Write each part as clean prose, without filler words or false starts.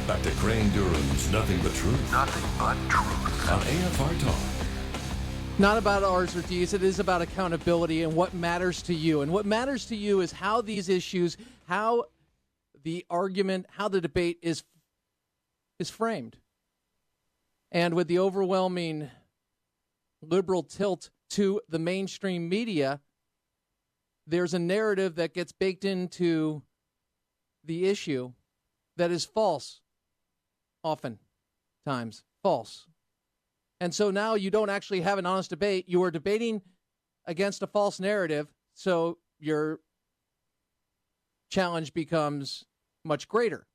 Back to Crane Durham's Nothing But Truth. Nothing But Truth. On AFR Talk. Not about R's or D's. It is about accountability and what matters to you. And what matters to you is how these issues, how the argument, how the debate is framed. And with the overwhelming liberal tilt to the mainstream media, there's a narrative that gets baked into the issue that is false, oftentimes false. And so now you don't actually have an honest debate. You are debating against a false narrative, so your challenge becomes much greater.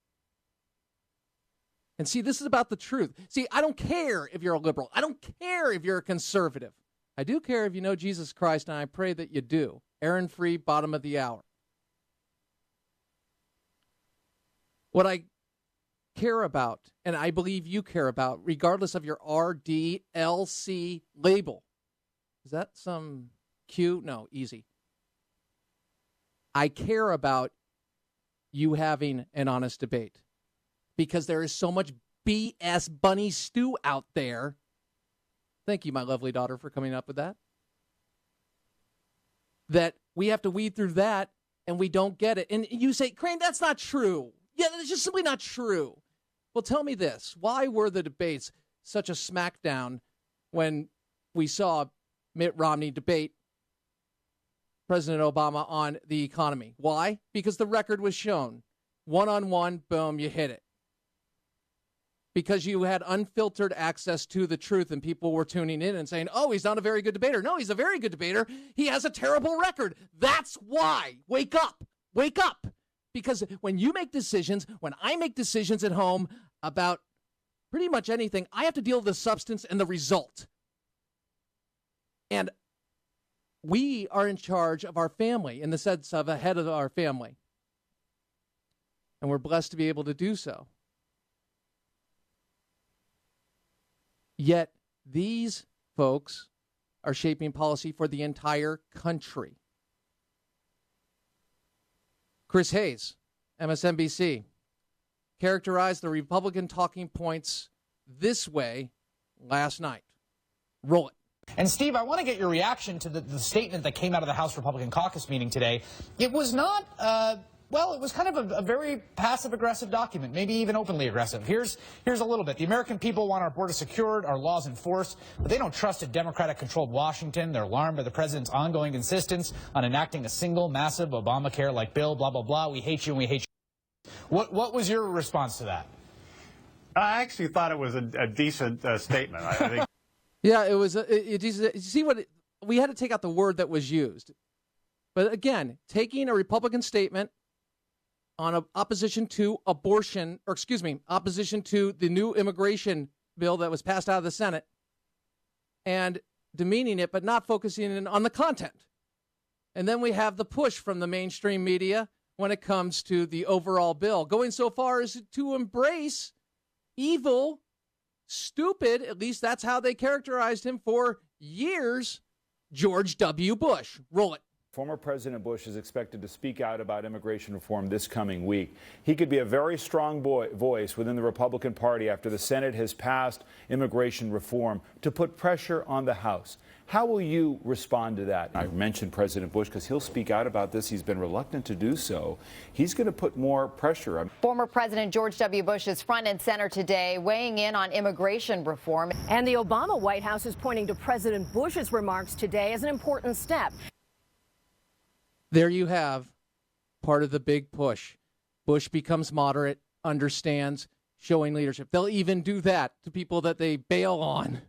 And see, this is about the truth. See, I don't care if you're a liberal. I don't care if you're a conservative. I do care if you know Jesus Christ, and I pray that you do. Aaron Free, bottom of the hour. What I care about, and I believe you care about, regardless of your RDLC label. Is that some Q? No, easy. I care about you having an honest debate because there is so much BS bunny stew out there. Thank you, my lovely daughter, for coming up with that. That we have to weed through that and we don't get it. And you say, Crane, that's not true. Yeah, that's just simply not true. Well, tell me this. Why were the debates such a smackdown when we saw Mitt Romney debate President Obama on the economy? Why? Because the record was shown. One-on-one, boom, you hit it. Because you had unfiltered access to the truth and people were tuning in and saying, oh, he's not a very good debater. No, he's a very good debater. He has a terrible record. That's why. Wake up. Wake up. Because when you make decisions, when I make decisions at home about pretty much anything, I have to deal with the substance and the result. And we are in charge of our family in the sense of a head of our family. And we're blessed to be able to do so. Yet these folks are shaping policy for the entire country. Chris Hayes, MSNBC, characterized the Republican talking points this way last night. Roll it. And, Steve, I want to get your reaction to the statement that came out of the House Republican caucus meeting today. It was not, it was kind of a very passive-aggressive document, maybe even openly aggressive. Here's a little bit. The American people want our border secured, our laws enforced, but they don't trust a Democratic-controlled Washington. They're alarmed by the president's ongoing insistence on enacting a single, massive Obamacare-like bill, blah, blah, blah. We hate you and we hate you. What was your response to that? I actually thought it was a decent statement. I think. Yeah, it was. You see what we had to take out the word that was used. But again, taking a Republican statement on opposition to abortion, opposition to the new immigration bill that was passed out of the Senate and demeaning it, but not focusing in on the content. And then we have the push from the mainstream media when it comes to the overall bill, going so far as to embrace evil, stupid, at least that's how they characterized him for years, George W. Bush. Roll it. Former President Bush is expected to speak out about immigration reform this coming week. He could be a very strong voice within the Republican Party after the Senate has passed immigration reform to put pressure on the House. How will you respond to that? I mentioned President Bush because he'll speak out about this. He's been reluctant to do so. He's going to put more pressure on. Former President George W. Bush is front and center today, weighing in on immigration reform. And the Obama White House is pointing to President Bush's remarks today as an important step. There you have part of the big push. Bush becomes moderate, understands, showing leadership. They'll even do that to people that they bail on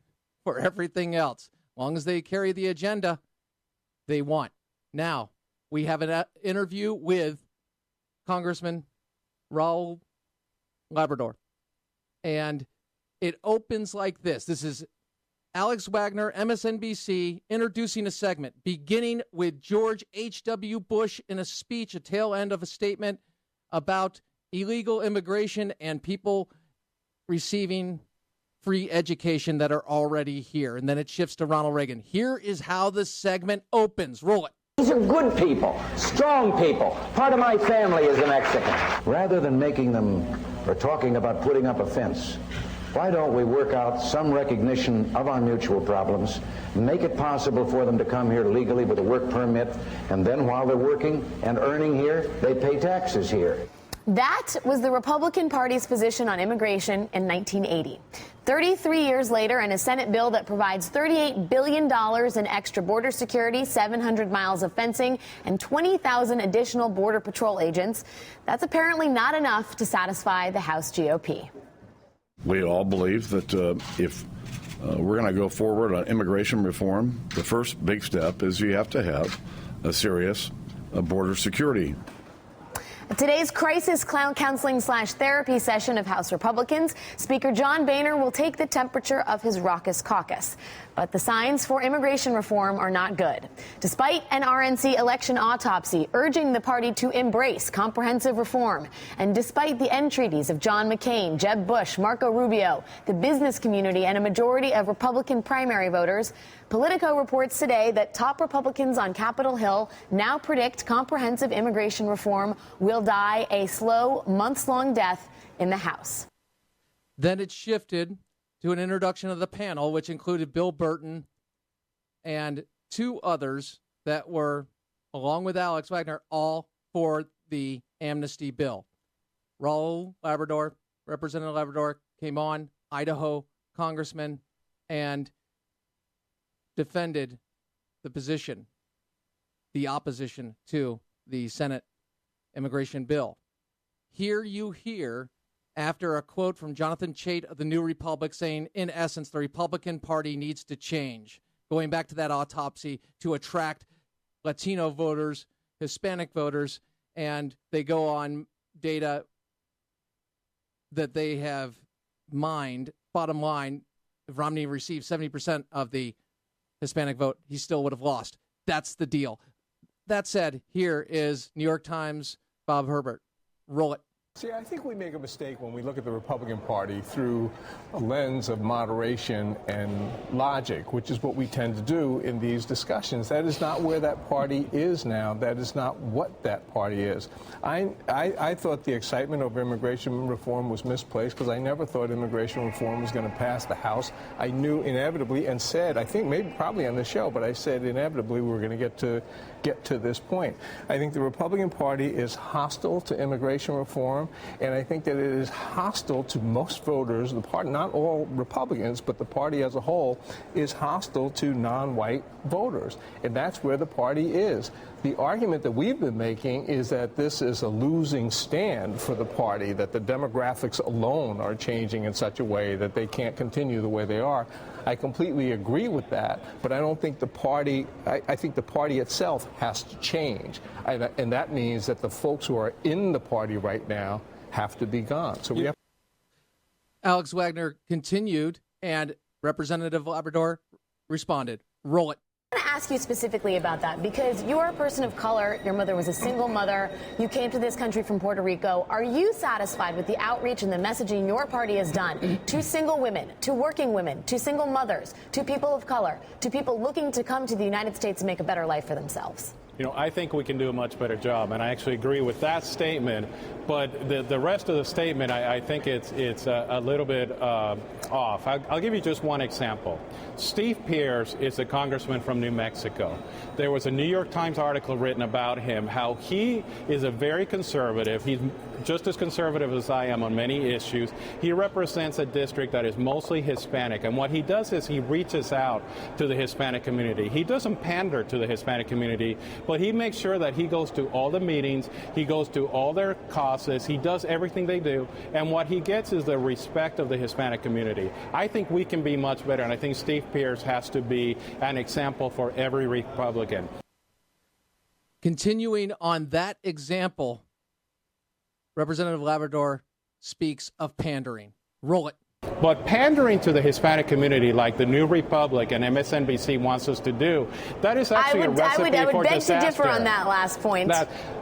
for everything else. As long as they carry the agenda they want. Now, we have an interview with Congressman Raul Labrador. And it opens like this. This is Alex Wagner, MSNBC, introducing a segment, beginning with George H.W. Bush in a speech, a tail end of a statement about illegal immigration and people receiving free education that are already here. And then it shifts to Ronald Reagan. Here is how the segment opens. Roll it. These are good people, strong people. Part of my family is a Mexican. Rather than making them or talking about putting up a fence. Why don't we work out some recognition of our mutual problems, make it possible for them to come here legally with a work permit, and then while they're working and earning here, they pay taxes here. That was the Republican Party's position on immigration in 1980. 33 years later, and a Senate bill that provides $38 billion in extra border security, 700 miles of fencing, and 20,000 additional Border Patrol agents, that's apparently not enough to satisfy the House GOP. We all believe that if we're going to go forward on immigration reform, the first big step is you have to have a serious border security. Today's crisis counseling/therapy session of House Republicans, Speaker John Boehner will take the temperature of his raucous caucus. But the signs for immigration reform are not good. Despite an RNC election autopsy urging the party to embrace comprehensive reform, and despite the entreaties of John McCain, Jeb Bush, Marco Rubio, the business community, and a majority of Republican primary voters, Politico reports today that top Republicans on Capitol Hill now predict comprehensive immigration reform will die a slow, months-long death in the House. Then it shifted to an introduction of the panel, which included Bill Burton and two others that were, along with Alex Wagner, all for the amnesty bill. Raul Labrador, Representative Labrador, came on, Idaho congressman, and defended the position, the opposition to the Senate immigration bill. Here you hear, after a quote from Jonathan Chait of the New Republic saying, in essence, the Republican Party needs to change, going back to that autopsy to attract Latino voters, Hispanic voters, and they go on data that they have mined. Bottom line, if Romney received 70% of the Hispanic vote, he still would have lost. That's the deal. That said, here is New York Times' Bob Herbert. Roll it. See, I think we make a mistake when we look at the Republican Party through a lens of moderation and logic, which is what we tend to do in these discussions. That is not where that party is now. That is not what that party is. I thought the excitement over immigration reform was misplaced because I never thought immigration reform was going to pass the House. I knew inevitably and said, I think maybe probably on the show, but I said inevitably we were going to get to this point. I think the Republican Party is hostile to immigration reform, and I think that it is hostile to most voters. The party, not all Republicans, but the party as a whole, is hostile to non-white voters, and that's where the party is. The argument that we've been making is that this is a losing stand for the party, that the demographics alone are changing in such a way that they can't continue the way they are. I completely agree with that, but I don't think the party, I think the party itself has to change. And that means that the folks who are in the party right now have to be gone. So we have. Alex Wagner continued, and Representative Labrador responded. Roll it. I want to ask you specifically about that because you're a person of color. Your mother was a single mother. You came to this country from Puerto Rico. Are you satisfied with the outreach and the messaging your party has done to single women, to working women, to single mothers, to people of color, to people looking to come to the United States and make a better life for themselves? You know, I think we can do a much better job, and I actually agree with that statement. But the rest of the statement, I think it's a little bit off. I'll give you just one example. Steve Pierce is a congressman from New Mexico. There was a New York Times article written about him, how he is a very conservative. He's just as conservative as I am on many issues. He represents a district that is mostly Hispanic, and what he does is he reaches out to the Hispanic community. He doesn't pander to the Hispanic community, but he makes sure that he goes to all the meetings, he goes to all their causes, he does everything they do, and what he gets is the respect of the Hispanic community. I think we can be much better, and I think Steve Pierce has to be an example for every Republican. Continuing on that example, Representative Labrador speaks of pandering. Roll it. But pandering to the Hispanic community like the New Republic and MSNBC wants us to do, that is actually a recipe I would for beg disaster. to differ on that last point.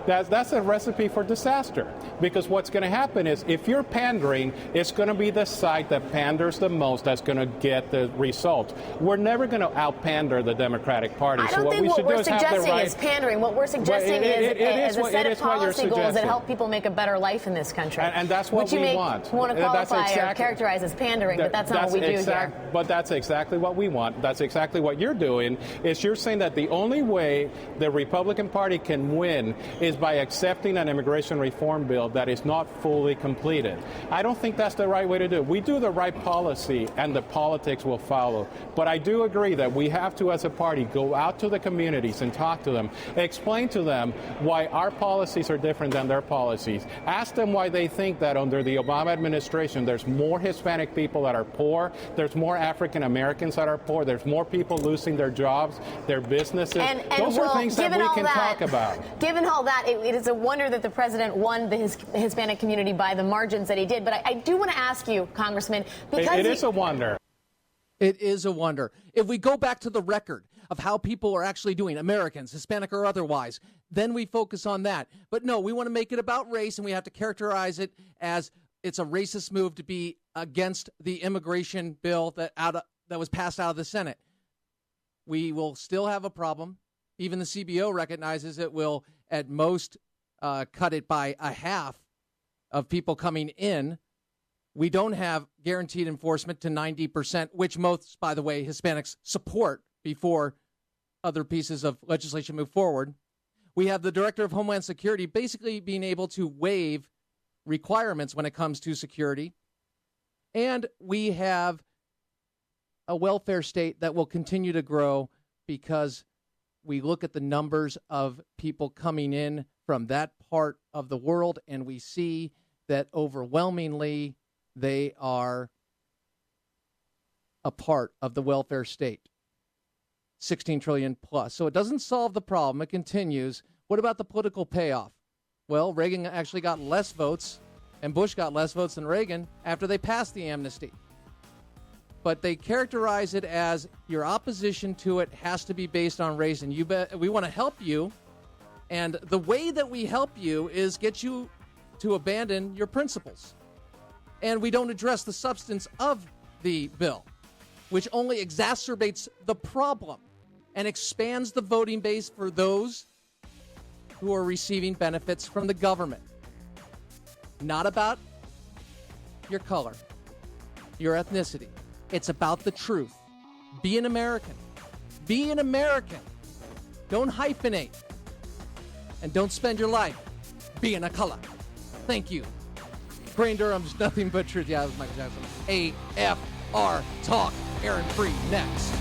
That's a recipe for disaster. Because what's going to happen is if you're pandering, it's going to be the side that panders the most that's going to get the result. We're never going to out-pander the Democratic Party. I don't think what we're suggesting is pandering. What we're suggesting is a set of policy goals that help people make a better life in this country. And that's what we want. Which you want to qualify or characterize as pandering, but that's not what we do here. But that's exactly what we want. That's exactly what you're doing, is you're saying that the only way the Republican Party can win is by accepting an immigration reform bill that is not fully completed. I don't think that's the right way to do it. We do the right policy and the politics will follow. But I do agree that we have to, as a party, go out to the communities and talk to them, explain to them why our policies are different than their policies. Ask them why they think that under the Obama administration there's more Hispanic people that are poor, there's more African Americans that are poor, there's more people losing their jobs, their businesses. Those are things that we can talk about. Given all that, it is a wonder that the president won the Hispanic community by the margins that he did. But I do want to ask you, Congressman, because it is a wonder. It is a wonder. If we go back to the record of how people are actually doing, Americans, Hispanic or otherwise, then we focus on that. But no, we want to make it about race, and we have to characterize it as it's a racist move to be against the immigration bill that was passed out of the Senate. We will still have a problem. Even the CBO recognizes it will at most cut it by a half of people coming in. We don't have guaranteed enforcement to 90%, which most, by the way, Hispanics support before other pieces of legislation move forward. We have the Director of Homeland Security basically being able to waive requirements when it comes to security. And we have a welfare state that will continue to grow because we look at the numbers of people coming in from that part of the world, and we see that overwhelmingly they are a part of the welfare state. 16 trillion plus. So it doesn't solve the problem. It continues. What about the political payoff? Well, Reagan actually got less votes, and Bush got less votes than Reagan after they passed the amnesty. But they characterize it as your opposition to it has to be based on race, and we want to help you. And the way that we help you is get you to abandon your principles. And we don't address the substance of the bill, which only exacerbates the problem and expands the voting base for those who are receiving benefits from the government. Not about your color, your ethnicity. It's about the truth. Be an American. Be an American. Don't hyphenate. And don't spend your life being a color. Thank you. Crane Durham's Nothing But Truth. Yeah, that was Michael Jackson. AFR Talk. Aaron Free next.